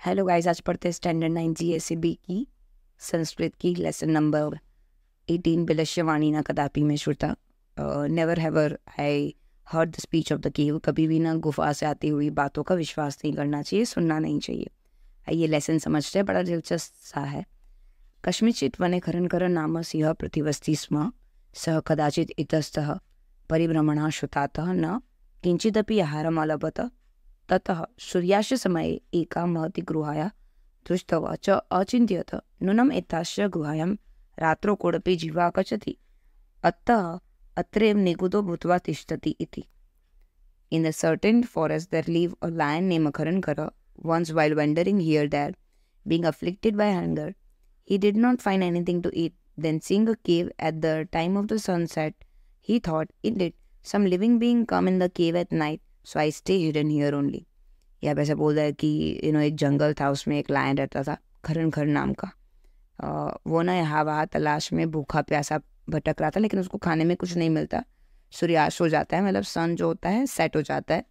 Hello guys, आज पढ़ते हैं स्टैंडर्ड 9 जीएसईबी की संस्कृत की लेसन नंबर 18 विलक्ष्यवाणी न कदापि में श्रुता। Never have I heard the speech of the cave. कभी भी ना गुफा से आती हुई बातों का विश्वास नहीं करना चाहिए, सुनना नहीं चाहिए। ये लेसन समझते हैं, बड़ा दिलचस्प सा है। कस्मिंश्चित् वने खरनकर नाम सिंह प्रतिवस्ति स्म। सः कदाचित् इतस्तः परिभ्रमणः श्रुतातः न किंचिदपि आहारम् अलभत। ततः सूर्यास्तमये एका महती गुहाया दृष्ट्वा च अचिन्त्यत नूनम् एतास्य गुहायां रात्रौ कोऽपि जीवः गच्छति, अतः अत्रैव निगूढो भूत्वा तिष्ठति इति। In a certain forest there lived a lion named Kharankara. Once while wandering here there, being afflicted by hunger, he did not find anything to eat. Then seeing a cave at the time of the sunset, he thought, indeed, some living being come in the cave at night, so I stay hidden here only. यहाँ पे ऐसा बोल रहा है कि एक जंगल था, उसमें एक लायन रहता था खरनखर नाम का। वो ना यहाँ वहाँ तलाश में भूखा प्यासा भटक रहा था, लेकिन उसको खाने में कुछ नहीं मिलता। सूर्यास्त हो जाता है, मतलब सन जो होता है सेट हो जाता है,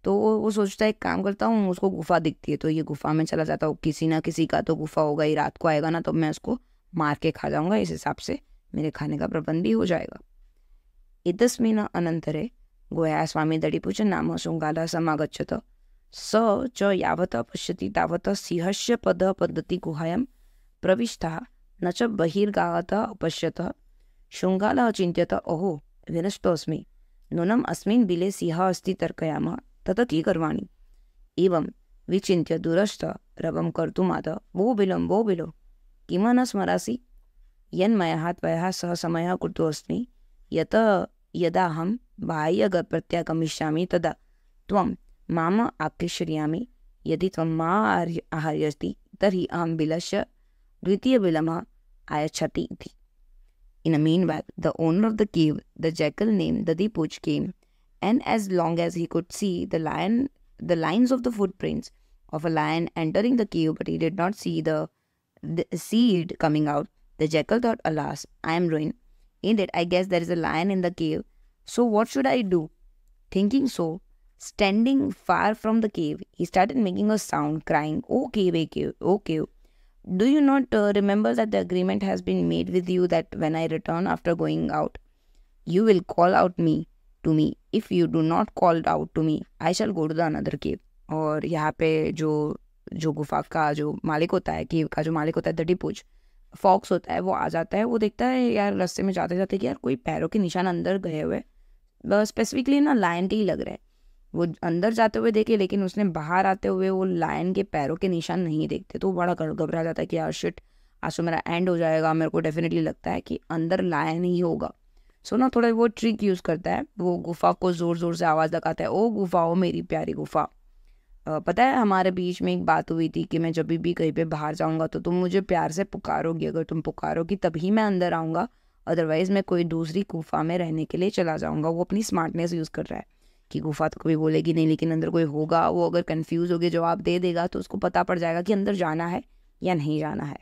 तो वो सोचता है एक काम करता हूँ, उसको गुफा दिखती है तो ये गुफा में चला जाता हूँ। किसी ना किसी का तो गुफा होगा ही, रात को आएगा ना तो मैं उसको मार के खा जाऊँगा, इस हिसाब से मेरे खाने का प्रबंध भी हो जाएगा। इतस्मिन् अनन्तरे गोया स्वामी दडिपूज नाम शृङ्गालः समागच्छत। स च यावत् पश्यति तावत् सिंहस्य पद्धति गुहायां प्रविष्टः न च बहिर्गातः अपश्यत। शृङ्गालः चिन्तयत, ओहो विनष्टोऽस्मि, नूनम् अस्मिन् बिले सिंहः अस्ति तर्कयामः, तत् किकर्वाणि। एवं विचिन्त्य दूरस्थ रवं कर्तुमाद, वो बिलो किम न स्मरासि, यन्मया त्वया सह समयः कृतोऽस्मि, यत यदाहं बाह्य प्रत्यागमिष्यामि तदा त्वं माम आकृष्यामि। यदि त्वं मा आहार्यसि तर्हि अहं बिलस्य द्वितीयबिलम् आयच्छति इति। In a meanwhile, the owner of the cave, the jackal named Dadipuch, came, and as long as he could see the lines of the footprints of a lion entering the cave, but he did not see see it coming out, the jackal thought, alas, I am ruined. Indeed, I guess there is a lion in the cave, so what should I do? Thinking so, standing far from the cave, he started making a sound, crying, "O cave, O cave, do you not remember that the agreement has been made with you that when I return after going out, you will call out to me. If you do not call out to me, I shall go to the another cave." और यहाँ पे जो गुफा का जो मालिक होता है, केव का जो मालिक होता है, दडिपूज फॉक्स होता है, वो आ जाता है। वो देखता है यार रास्ते में जाते जाते कि यार कोई पैरों के निशान अंदर गए हुए, स्पेसिफिकली ना लायन के ही लग रहे हैं। वो अंदर जाते हुए देखे, लेकिन उसने बाहर आते हुए वो लायन के पैरों के निशान नहीं देखते, तो बड़ा घबरा जाता है कि यार शिट, आज तो मेरा एंड हो जाएगा। मेरे को डेफिनेटली लगता है कि अंदर लायन ही होगा। सो ना थोड़ा वो ट्रिक यूज़ करता है, वो गुफा को ज़ोर ज़ोर से आवाज़ लगाता है, ओ गुफा, ओ मेरी प्यारी गुफा। पता है हमारे बीच में एक बात हुई थी कि मैं जब भी कहीं पे बाहर जाऊंगा तो तुम मुझे प्यार से पुकारोगी। अगर तुम पुकारोगी तभी मैं अंदर आऊँगा, अदरवाइज़ मैं कोई दूसरी गुफा में रहने के लिए चला जाऊँगा। वो अपनी स्मार्टनेस यूज़ कर रहा है कि गुफा तो कभी बोलेगी नहीं, लेकिन अंदर कोई होगा, वो अगर कन्फ्यूज़ होकर जवाब दे देगा तो उसको पता पड़ जाएगा कि अंदर जाना है या नहीं जाना है।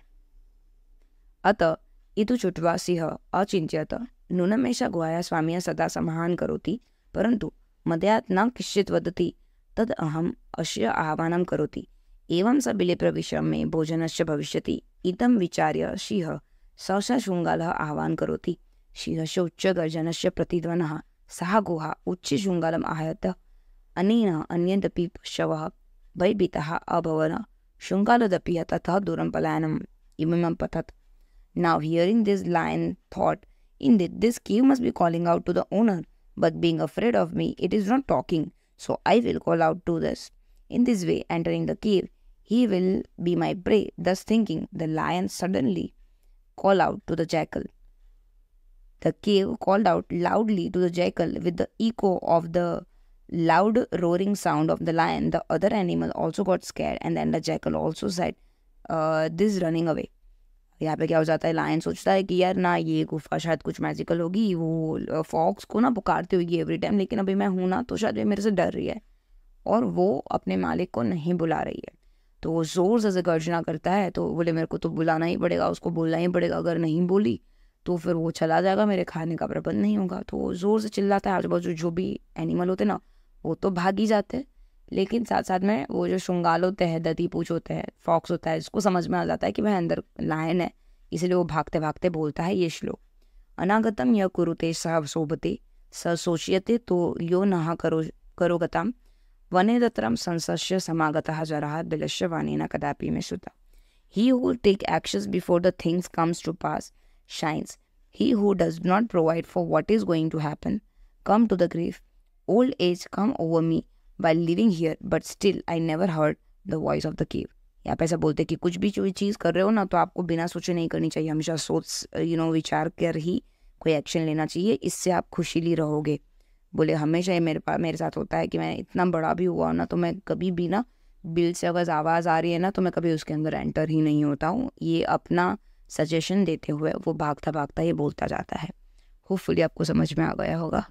अतः इतु छुट्वा सिंह अचिन्त्यत नूनमेष गुहाया स्वामी सदा समाहन करोति, परंतु मदयात् न किश्चित् वदति, तद अहम अस्य आह्वानं करोति। एवं स बिले प्रविश्य मे भोजनस्य भविष्यति। इदं विचार्य सिंह सहसा शृङ्गालः आह्वानं करोति। सिंहस्य उच्चगर्जनस्य प्रतिध्वनः सः गुहा उच्च शृङ्गालम् आहयत। अनेन अन्यदपि पशवः भयभीताः अभवन्। शृङ्गालदपि ततः दूरं पलायनम् इमं पतत्। Now hearing this, lion thought, indeed this cave must be calling out to the owner, but being afraid of me, it is not talking, so I will call out to this. In this way, entering the cave, he will be my prey. Thus thinking, the lion suddenly called out to the jackal. The cave called out loudly to the jackal with the echo of the loud roaring sound of the lion. The other animal also got scared, and then the jackal also said, this running away. यहाँ पे क्या हो जाता है, lion सोचता है कि यार ना ये गुफा शायद कुछ मैजिकल होगी, वो फॉक्स को ना पुकारती होगी एवरी टाइम, लेकिन अभी मैं हूँ ना तो शायद ये मेरे से डर रही है और वो अपने मालिक को नहीं बुला रही है। तो वो ज़ोर से गर्जना करता है, तो बोले मेरे को तो बुलाना ही पड़ेगा, उसको बोलना ही पड़ेगा, अगर नहीं बोली तो फिर वो चला जाएगा, मेरे खाने का प्रबंध नहीं होगा। तो वो ज़ोर से चिल्लाता है। आजू बाजू जो भी एनिमल होते ना वो तो भाग ही जाते हैं, लेकिन साथ साथ में वो जो शुंगाल होते हैं, दधीपूछ होते हैं, फॉक्स होता है, इसको समझ में आ जाता है कि भाई अंदर लायन है, इसलिए वो भागते भागते बोलता है ये श्लोक, अनागतम य कुरुते सह शोभते स सोच्यते तो यो नः करोगताम वने तत्रम संसस्य समागतः जरः बिलस्य वाणेन कदापि मे श्रुता. He who will take actions before the things comes to pass shines. He who does not provide for what is going to happen come to the grave. Old age come over me while living here, but still I never heard the voice of the cave. यहाँ पे ऐसा बोलते हैं कि कुछ भी जो चीज़ कर रहे हो ना, तो आपको बिना सोचे नहीं करनी चाहिए, हमेशा सोच विचार कर ही कोई एक्शन लेना चाहिए, इससे आप खुशीली रहोगे. बोले हमेशा ये मेरे साथ होता है कि मैं इतना बड़ा भी हुआ ना, तो मैं कभी भी ना बिल से अगर आवाज़ आ रही है ना, तो मैं कभी उसके अंदर एंटर ही नहीं होता हूँ. ये अपना सजेशन देते हुए वो भागता भागता ये बोलता जाता है. होपफुली आपको समझ में आ गया होगा.